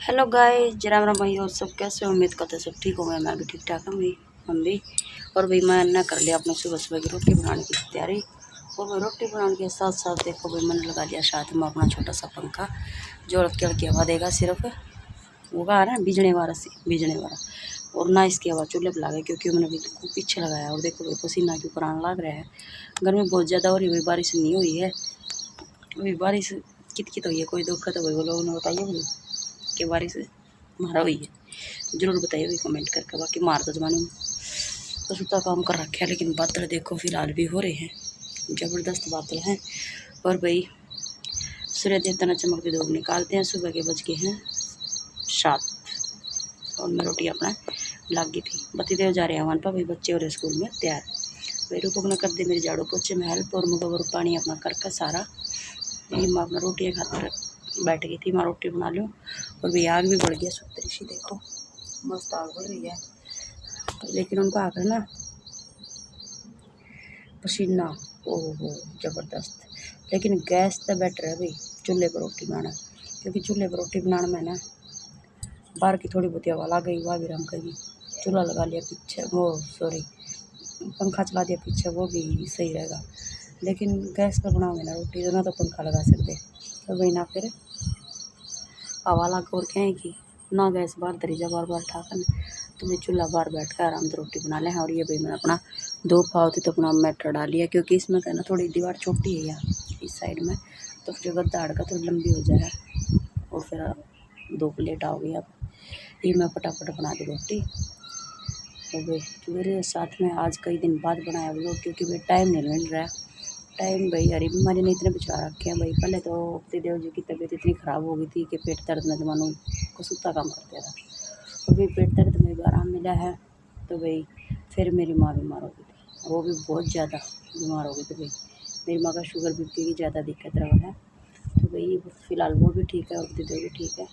Hello guys, जरा मेरा भाई और सब कैसे, उम्मीद करते सब ठीक होंगे। मैं भी ठीक ठाक हूँ भाई, हम भी। और भाई मैंने कर लिया अपने सुबह सुबह की रोटी बनाने की तैयारी। और भाई रोटी बनाने के साथ साथ देखो भाई मैंने लगा लिया साथ में अपना छोटा सा पंखा, जो हल्की हल्की हवा देगा, सिर्फ वो आ रहा है बीजने वाला। और ना इसकी हवा चूल्हे पर लगा, क्योंकि मैंने भी पीछे लगाया। और देखो भाई पसीना के ऊपर आने लग रहा है, गर्मी बहुत ज़्यादा हो रही है भाई, बारिश नहीं हुई है अभी। बारिश कित हुई है, कोई दुख है तो भाई वो लोगों ने बताइए भाई कि बारिश मारा हुई है, जरूर बताइए भाई कमेंट करके। बाकी मार तो जमाने में तो सुता काम कर रखे है, लेकिन बादल देखो फिलहाल भी हो रहे हैं, ज़बरदस्त बादल हैं। और भाई सूर्य देवता ने चमकती धूप निकालते हैं। सुबह के बज के हैं 7 और मैं रोटी अपना लाग गई थी। बत्ती देव जा रहे हैं वहाँ पर भाई, बच्चे और स्कूल में तैयार। भाई रूपक ने कर दी मेरी झाड़ू पोछे में हेल्प, और मुझे और पानी अपना करके सारा यही मैं अपना रोटी खाकर बैठ गई थी। मैं रोटी बना लूँ। और भी आग भी बढ़ गया, सुतरी सी देखो, मस्त आग बढ़ रही है। लेकिन उनको आकर ना पसीना, ओहो ज़बरदस्त। लेकिन गैस तो बेटर है भाई चूल्हे पर रोटी बनाना, क्योंकि चूल्हे पर रोटी बनाने में ना बाहर की थोड़ी बहुत हवा लग गई, वह भी रम गई। चूल्हा लगा लिया पीछे, वो सॉरी पंखा चला दिया पीछे, वो भी सही रहेगा। लेकिन गैस पर बनाओगे ना रोटी, तो ना तो पंखा लगा सकते, तो वही ना फिर हवा लग और क्या है कि ना गैस बाहर धरी जा बार बार ठाकर, तो मैं चूल्हा बाहर बैठ कर आराम से रोटी बना लें। और ये भाई मैंने अपना 2 पाव थी तो अपना मैटर डाल लिया, क्योंकि इसमें कहना थोड़ी दीवार छोटी है यहाँ इस साइड में, तो फिर गद्दा अड़का थोड़ी लंबी हो जाए। और फिर 2 प्लेट आ गई। अब ये मैं फटाफट बना दी रोटी। तो भाई मेरे साथ में आज कई दिन बाद बनाया वो लोग, क्योंकि भाई टाइम नहीं मिल रहा है। टाइम भाई हरी बीमारी ने इतने बचा रखे हैं भाई। पहले तो देव जी की तबीयत इतनी ख़राब हो गई थी कि पेट दर्द में जमानों को सुता काम करते था। तो भाई पेट दर्द में भी आराम मिला है। तो भाई फिर मेरी माँ बीमार हो गई थी, वो भी बहुत ज़्यादा बीमार हो गई थी भाई। मेरी माँ का शुगर बीपी की ज़्यादा दिक्कत रहा है। तो भाई फ़िलहाल वो भी ठीक है और दीदी भी ठीक है।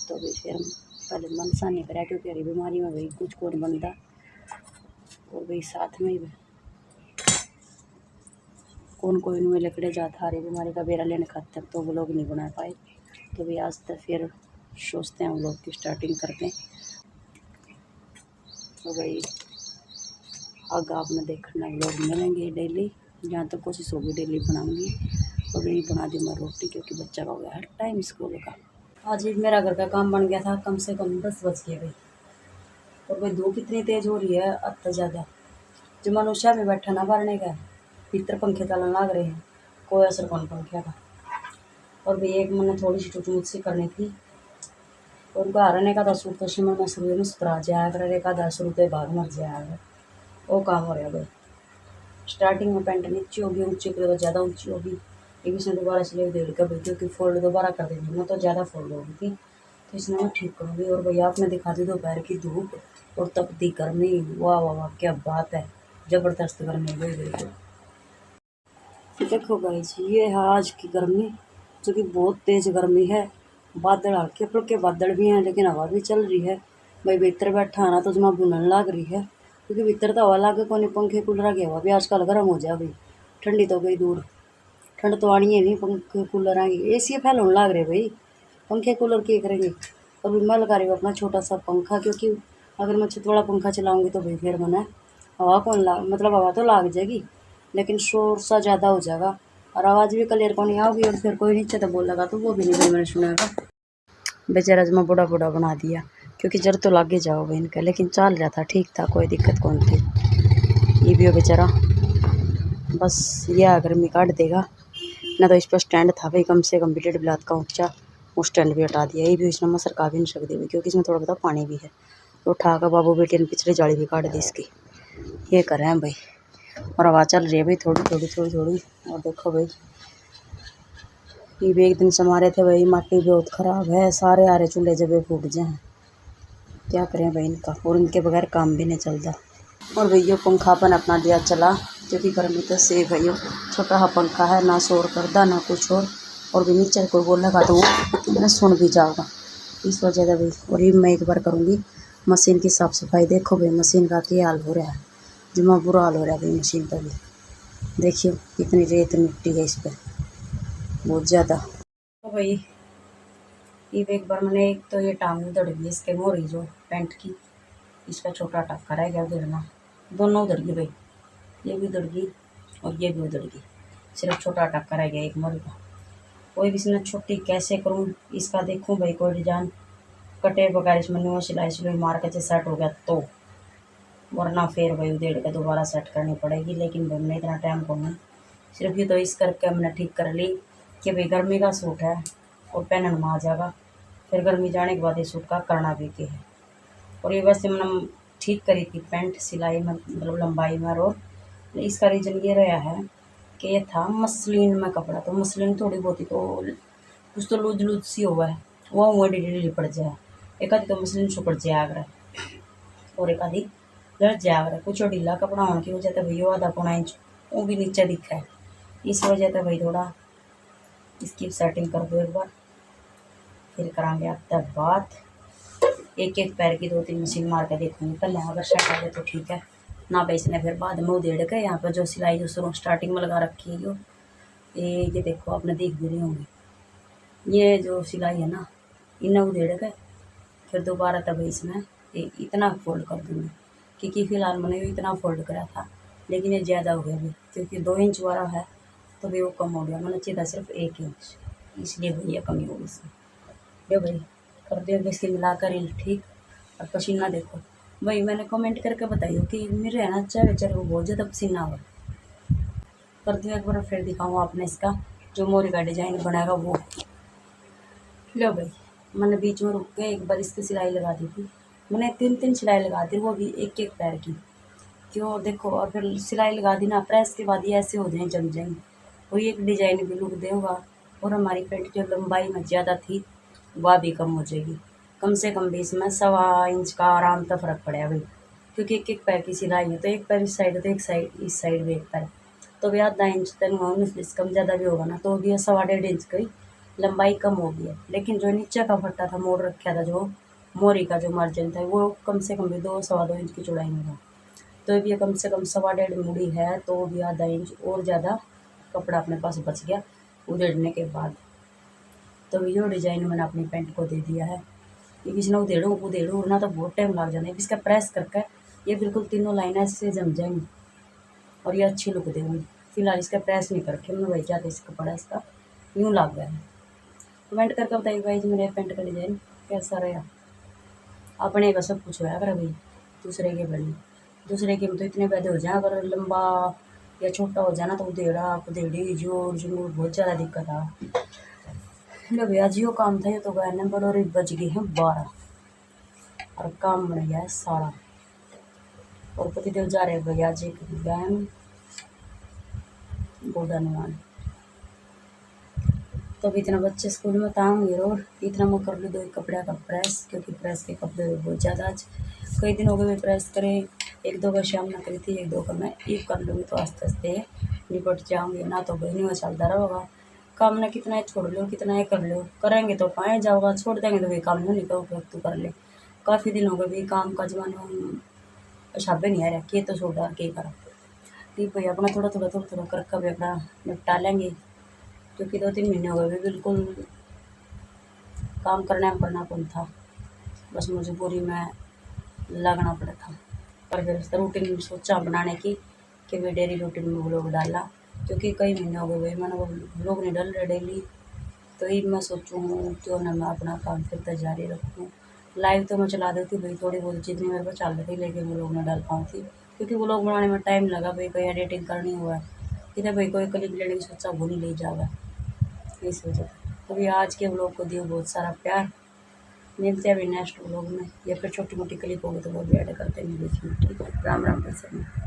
तो भाई फिर पहले मन सा नहीं करा, क्योंकि हरी बीमारी में भाई कुछ को नहीं बनता। और भाई साथ में ही कौन कोई में लकड़े जाता हरी बीमारी का बेरा लेने खातर, तो वो लोग नहीं बना पाए। तो भाई आज तक फिर सोचते हैं हम लोग की स्टार्टिंग करते हैं। तो भाई आगे आपने देखना लोग मिलेंगे डेली, जहाँ तक कोशिश होगी डेली बनाऊंगी। और नहीं बना दी मैं रोटी, क्योंकि बच्चा का हो गया हर टाइम स्कूल का। आज भी मेरा घर का काम बन गया था, कम से कम 10 बज गए भाई। और भाई धूप इतनी तेज़ हो रही है अब तो ज़्यादा, जो मनुष्य में बैठा ना भरने का, भीतर पंखे चलन लग रहे हैं, कोई असर कौन पंखे का। और भाई एक मैंने थोड़ी सी टूट मुझसे करनी थी, और उनको हरने का 10 रुपये से मैं शुरू में सुधरा जाया कर, एक 10 रुपये बाद मर जाएगा, वो काम हो रहा भाई। स्टार्टिंग में पैंट नीची होगी, ऊँची की तो ज़्यादा ऊँची होगी। एक इसने दोबारा सिलाई दे रखा भाई, क्योंकि फोल्ड दोबारा कर देंगे ना तो ज़्यादा फोल्ड होगी थी, तो इसने मैं ठीक करूँगी। और भैया आपने दिखा दी दोपहर की धूप और तपती गर्मी, वाह वाह वाह क्या बात है, ज़बरदस्त गर्मी हो गई। देखो गाइस ये है आज की गर्मी, जो कि बहुत तेज़ गर्मी है। बादल हल्के फुल्के बादल भी हैं, लेकिन हवा भी चल रही है भाई। भीतर बैठा ना तो जमा बुनने लग रही है, क्योंकि भीतर तो हवा लगे को नहीं, पंखे कूलर की हवा भी आजकल गर्म हो जाए भाई। ठंडी तो गई दूर, ठंड तो आनी है नहीं, पंखे कूलर आएंगे, ए सी फैल होने लग रहे भाई, पंखे कूलर क्या करेंगे। और भी मैं लगा रही हूँ अपना छोटा सा पंखा, क्योंकि अगर मैं छत वाला पंखा चलाऊँगी तो भाई फिर मैंने हवा कौन ला मतलब हवा तो लाग जाएगी, लेकिन शोर सा ज़्यादा हो जाएगा और आवाज़ भी क्लियर को नहीं आओगी। और फिर कोई नीचे तो बोल लगा तो वो भी नहीं भाई मैंने सुनेगा। बेचारा जमा बूढ़ा बूढ़ा बना दिया, क्योंकि जर तो लागे जाओ भाई इनका, लेकिन चल रहा था ठीक था, कोई दिक्कत कौन थी। ये भी हो बेचारा, बस यह गर्मी काट देगा ना। तो इस पर स्टैंड था भाई, कम से कम 1.5 बिलात का ऊँचा, वो स्टैंड भी हटा दिया। ये भी इसने मसर का भी नहीं सकती भाई, क्योंकि इसमें थोड़ा बहुत पानी भी है। तो उठा कर बाबू बेटे ने पिछली जाली भी काट दी इसकी, ये कर रहे हैं भाई। और हवा चल रही है भाई थोड़ी थोड़ी थोड़ी थोड़ी। और देखो भाई ये भी एक दिन से मारे थे भाई, माटी बहुत ख़राब है, सारे आरे चूल्हे जब फूट जाए, क्या करें भाई इनका, और इनके बगैर काम भी नहीं चलता। और भैया पंखा अपन अपना दिया चला, क्योंकि गर्मी तो से भैया छोटा सा पंखा है, ना शोर करता ना कुछ और भी नीचे कोई बोलेगा तो वो मैंने सुन भी जाऊँगा, इस वजह से भाई। और ये मैं एक बार करूँगी मशीन की साफ़ सफाई। देखो भाई मशीन का क्या हाल हो रहा है, जमा बुरा हाल हो रहा है भाई मशीन का भी। देखियो कितनी रेत मिट्टी है इस पर, बहुत ज़्यादा। तो भाई ये एक बार मैंने एक तो ये टांग उधड़ गई इसके मोरी जो पैंट की, इसका छोटा टक्का रह गया उधड़ना, दोनों उधड़ गई भाई, ये भी उधड़ गई और ये भी उधड़ गई, सिर्फ छोटा टक्का रह गया एक मोरी का। कोई भी इसने छुट्टी कैसे करूँ, इसका देखूँ भाई कोई डिजाइन कटे बगैर इसमें न्यू सिलाई सिलाई मार के सेट हो गया तो, वरना फिर भाई उधेड़ के दोबारा सेट करनी पड़ेगी। लेकिन भाई मैंने इतना टाइम को नहीं, सिर्फ ये तो इस करके हमने ठीक कर ली कि भाई गर्मी का सूट है और पहनने में आ जाएगा, फिर गर्मी जाने के बाद ये सूट का करना भी के है। और ये वैसे मैंने ठीक करी थी पैंट सिलाई में, मतलब लंबाई में, और इसका रीज़न ये रहा है कि ये था मसलिन में कपड़ा, तो मसलिन थोड़ी बहुत ही तो कुछ तो लूज लूज सी हुआ है, वो ढीली पड़ जाए, एक आधी तो मसलिन सुपड़ जाए अगर, और एक आधी लड़ जाए अगर, कुछ और ढीला कपड़ा होने की वजह से भैया आधा पौना इंच वो भी नीचे दिखा है, इस वजह से भाई थोड़ा इसकी सेटिंग कर दो एक बार, फिर करांगे आपका बात। एक एक पैर की 2-3 मशीन मार के देखूंगी पहले, अगर सेट आ गए तो ठीक है, ना भाई इसने फिर बाद में उधेड़ के यहाँ पर जो सिलाई जो शुरू स्टार्टिंग में लगा रखी है जो ये देखो आपने देख भी रही होंगी, ये जो सिलाई है ना इन्हें उधेड़ के फिर दोबारा तब इसमें ये इतना फोल्ड कर दूँगी, क्योंकि फ़िलहाल मैंने इतना फोल्ड करा था, लेकिन ये ज़्यादा हो गया अभी, क्योंकि 2 इंच वाला है तो भी वो कम हो गया, मैंने चाहिए था सिर्फ 1 इंच, इसलिए भैया कमी होगी इसमें। ये भाई कर दिया इसकी मिलाकर ही ठीक। और पसीना देखो भाई, मैंने कमेंट करके बताइए कि मेरे है ना चेहरे चेहरे को बहुत ज़्यादा पसीना हुआ। कर दिया एक बार फिर दिखाऊँ आपने इसका जो मोरी का डिजाइन बनाएगा वो। लो भाई मैंने बीच में रुक के एक बार इसकी सिलाई लगा दी थी, मैंने 3-3 सिलाई लगा दी, वो भी एक एक पैर की, क्यों देखो, और फिर सिलाई लगा दी ना, प्रेस के बाद ये ऐसे हो जाए जम जाएंगे, वही एक डिजाइन भी लुक देगा, और हमारी पेंट जो लंबाई में ज़्यादा थी वह भी कम हो जाएगी, कम से कम भी इसमें 1.25 इंच का आराम का फ़र्क पड़ेगा भाई, क्योंकि एक एक पैर की सिलाई है, तो एक पैर इस साइड है तो एक साइड इस साइड भी एक पैर, तो भी आधा इंच तक 19 कम ज़्यादा भी होगा ना, तो भी 1.25 इंच की लंबाई कम हो गई है। लेकिन जो नीचे का फट्टा था मोड़ रखा था, जो मोरी का जो मार्जिन था, वो कम से कम भी 2-2.25 इंच की चौड़ाई में था, तो भी ये कम से कम 1.25 मुड़ी है, तो भी आधा इंच और ज़्यादा कपड़ा अपने पास बच गया उधेड़ने के बाद। तो ये डिज़ाइन मैंने अपनी पेंट को दे दिया है, क्योंकि इसने उधेड़ो ना तो बहुत टाइम लग जाना है, इसका प्रेस करके ये बिल्कुल तीनों लाइनें ऐसे जम जाएंगी और ये अच्छी लुक देंगी। फिलहाल इसका प्रेस नहीं करके मैं वही क्या इसका कपड़ा इसका यूँ लग गया है। कमेंट करके बताइए भाई मेरे पेंट का डिज़ाइन कैसा रहा। अपने का सब कुछ होया कर भाई, दूसरे के बड़ी दूसरे के में तो इतने पैदे हो जाए, अगर लंबा या छोटा हो जाए ना तो उधेड़ी जोर जोर बहुत ज़्यादा दिक्कत आ। लो भैया जियो काम था, ये तो गया नंबर और बज गए हैं 12 और काम बन गया है सारा, और पतिदेव जा रहे भैया जी की बहन गोदानुमान, तो अभी इतना बच्चे स्कूल में ताऊँगी और इतना मैं कर लूँ 2 कपड़े का प्रेस, क्योंकि प्रेस के कपड़े बहुत ज़्यादा आज कई दिन हो गए प्रेस करें, 1-2 का शाम में करी थी, 1-2 का मैं ये कर लूँगी, तो आस्ते आस्ते निपट जाऊँगी, ना तो बहनी में चलता रहेगा काम, ने कितना छोड़ लो कितना ही कर लो, करेंगे तो पाए जाओगा, छोड़ देंगे तो भाई काम नहीं करो तू कर ले। काफ़ी दिन हो गए भाई काम का जमाना शाबे नहीं आ रहा, के तो छोड़ा के करा, ठीक भाई अपना थोड़ा कर कभी अपना निपटा लेंगे, क्योंकि 2-3 महीने हो गए बिल्कुल काम करना कौन था, बस मजबूरी में लगना पड़ा था। पर फिर रूटीन सोचा बनाने की कि वे डेली रूटीन में व्लॉग डाला, क्योंकि कई महीने हो गए भाई मैंने वो व्लॉग नहीं डाल रहे डेली, तो ये मैं सोचूँ क्यों ना मैं अपना काम फिर तक जारी रखूँ। लाइव तो मैं चला देती भाई थोड़ी बहुत जितनी मेरे को चल रही थी, लेकिन व्लॉग नहीं डाल पाऊँ थी, क्योंकि व्लॉग बनाने में टाइम लगा भाई, कोई एडिटिंग करनी हुआ है इधर भाई, कोई क्लिप लेने की सोचा वो नहीं ले जाएगा, इस वजह से। तो भी आज के व्लॉग को दियो बहुत सारा प्यार, मिलते हैं अभी नेक्स्ट व्लॉग में, या फिर छोटी मोटी क्लिप होगी तो वो भी ऐड करते हैं बीच में, ठीक है। राम राम कर सकते।